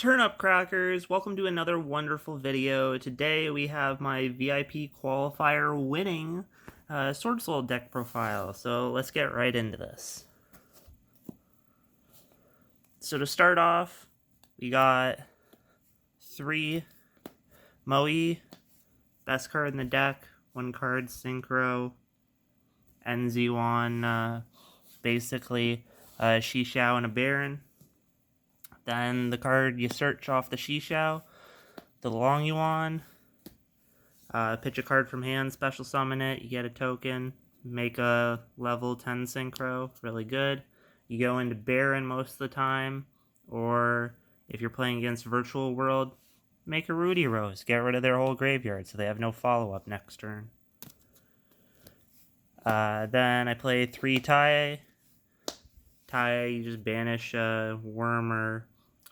Turn up crackers, welcome to another wonderful video. Today we have my VIP qualifier winning Swordsoul deck profile, so let's get right into this. So to start off, we got 3 Moe, best card in the deck, 1 card Synchro, NZ1, basically Shishao and a Baron. Then the card you search off the Shishao, the Long Yuan, pitch a card from hand, special summon it, you get a token, make a level 10 synchro, really good. You go into Baron most of the time, or if you're playing against Virtual World, make a Rudy Rose, get rid of their whole graveyard so they have no follow-up next turn. Then I play 3 Tai. Tai, you just banish a Worm or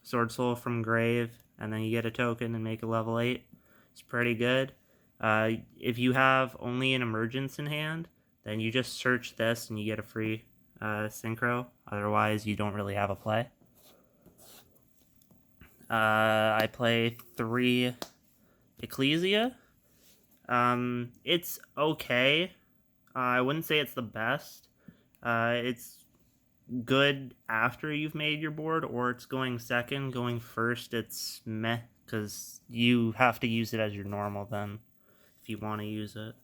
Swordsoul from grave, and then you get a token and make a level 8. It's pretty good. If you have only an emergence in hand, then you just search this and you get a free synchro. Otherwise, you don't really have a play. I play 3 Ecclesia. It's okay. I wouldn't say it's the best. It's good after you've made your board, or it's going second. Going first, it's meh, because you have to use it as your normal then, if you want to use it.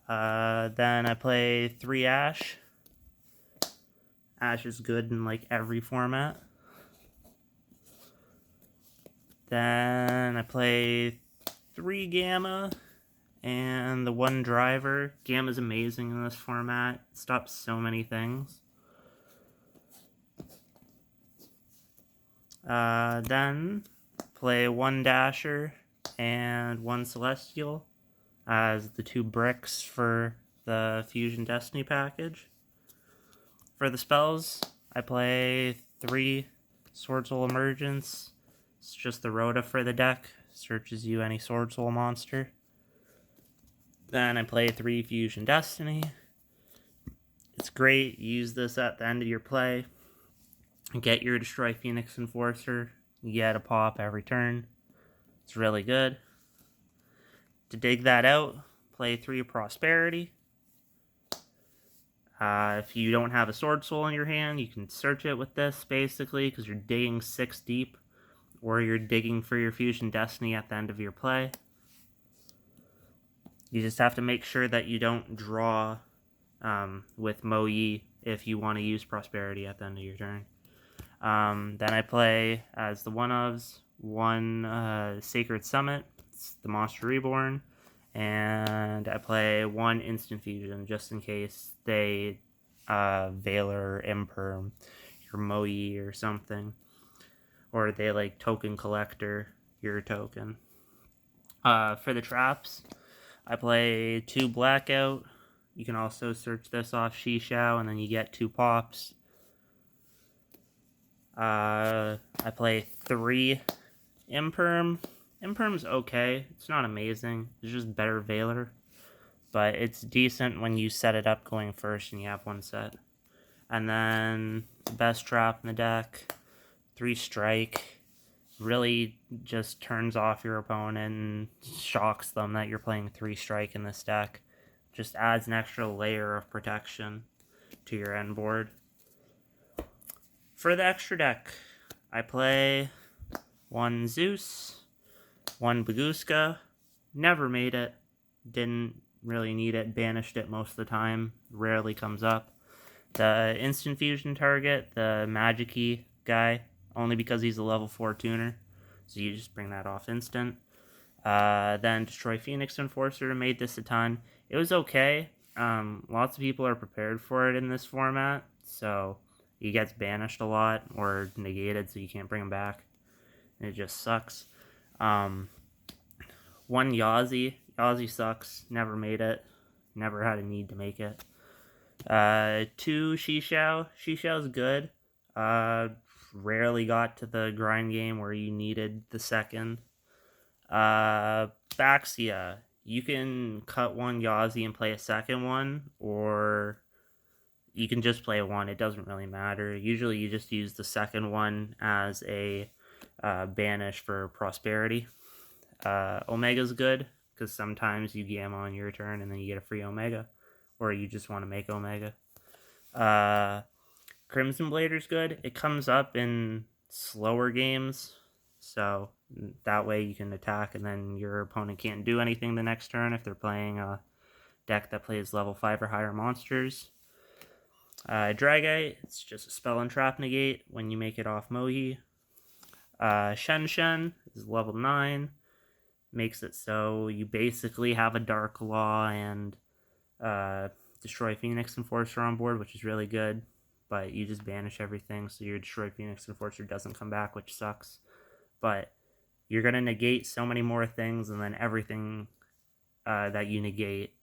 Then I play 3 Ash. Ash is good in like every format. Then I play 3 Gamma and the 1 Driver. Gamma's amazing in this format. It stops so many things. Then play 1 Dasher and 1 Celestial as the 2 bricks for the Fusion Destiny package. For the spells, I play 3 Swordsoul Emergence. It's just the Rhoda for the deck. Searches you any Swordsoul monster. Then I play 3 Fusion Destiny. It's great. Use this at the end of your play. Get your Destroy Phoenix Enforcer. You get a pop every turn. It's really good. To dig that out, play 3 Prosperity. If you don't have a Swordsoul in your hand, you can search it with this, basically, because you're digging 6 deep, or you're digging for your Fusion Destiny at the end of your play. You just have to make sure that you don't draw with Moe if you want to use Prosperity at the end of your turn. Then I play, as the one-ofs, 1 Sacred Summit, it's the Monster Reborn, and I play 1 Instant Fusion, just in case they Veiler, Imperm, your Moe or something, or they like Token Collector your token. For the traps, I play 2 Blackout. You can also search this off Shishao, and then you get 2 pops. I play 3 Imperm. Imperm's okay. It's not amazing. It's just better Veiler. But it's decent when you set it up going first and you have 1 set. And then the best trap in the deck, 3 Strike. Really just turns off your opponent and shocks them that you're playing 3 Strike in this deck. Just adds an extra layer of protection to your end board. For the extra deck, I play 1 Zeus, 1 Baguska, never made it, didn't really need it, banished it most of the time, rarely comes up. The Instant Fusion target, the Magic-y guy, only because he's a level 4 tuner, so you just bring that off instant. Then Destroy Phoenix Enforcer, made this a ton. It was okay. Lots of people are prepared for it in this format, so he gets banished a lot or negated, so you can't bring him back. And it just sucks. 1 Yazi. Yazi sucks. Never made it. Never had a need to make it. 2 Shishao. Shishao's good. Rarely got to the grind game where you needed the second. Baxia. You can cut 1 Yazi and play a second one, or you can just play 1. It doesn't really matter. Usually you just use the second one as a banish for prosperity. Omega's good, because sometimes you gamma on your turn and then you get a free Omega, or you just want to make Omega. Crimson Blader's good. It comes up in slower games, so that way you can attack and then your opponent can't do anything the next turn if they're playing a deck that plays level 5 or higher monsters. Dragite, it's just a spell and trap negate when you make it off Mohi. Shen Shen is level 9. Makes it so you basically have a Dark Law and Destroy Phoenix Enforcer on board, which is really good. But you just banish everything, so your Destroy Phoenix Enforcer doesn't come back, which sucks. But you're going to negate so many more things, and then everything that you negate,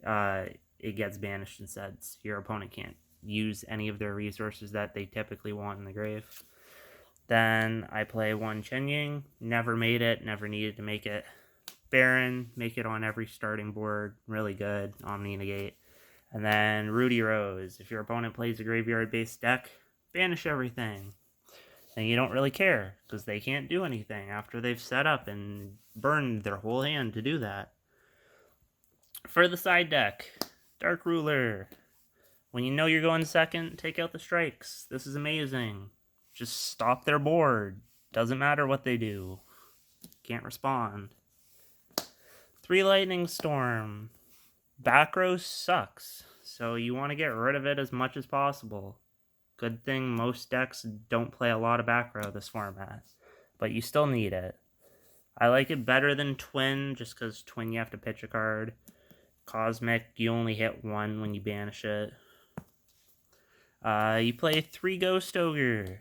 it gets banished instead. So your opponent can't use any of their resources that they typically want in the grave. Then I play one Chen Ying. Never made it, never needed to make it. Baron, make it on every starting board. Really good. Omni negate. And then Rudy Rose. If your opponent plays a graveyard-based deck, banish everything. And you don't really care, because they can't do anything after they've set up and burned their whole hand to do that. For the side deck, Dark Ruler. When you know you're going second, take out the strikes. This is amazing. Just stop their board. Doesn't matter what they do. Can't respond. 3 Lightning Storm. Back row sucks, so you want to get rid of it as much as possible. Good thing most decks don't play a lot of back row this format, but you still need it. I like it better than Twin, just because Twin you have to pitch a card. Cosmic, you only hit 1 when you banish it. You play 3 Ghost Ogre.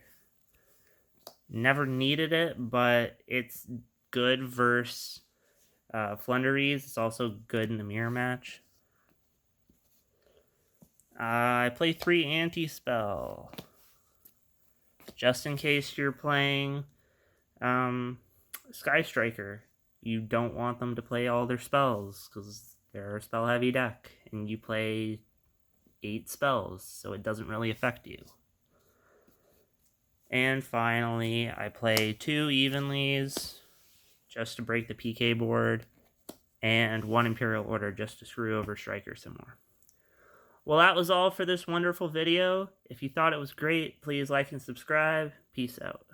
Never needed it, but it's good versus Flunderies. It's also good in the mirror match. I play 3 Anti-Spell. Just in case you're playing Sky Striker. You don't want them to play all their spells, because they're a spell-heavy deck, and you play 8 spells, so it doesn't really affect you. And finally, I play 2 Evenlies, just to break the PK board, and 1 Imperial Order just to screw over Striker some more. Well, that was all for this wonderful video. If you thought it was great, please like and subscribe. Peace out.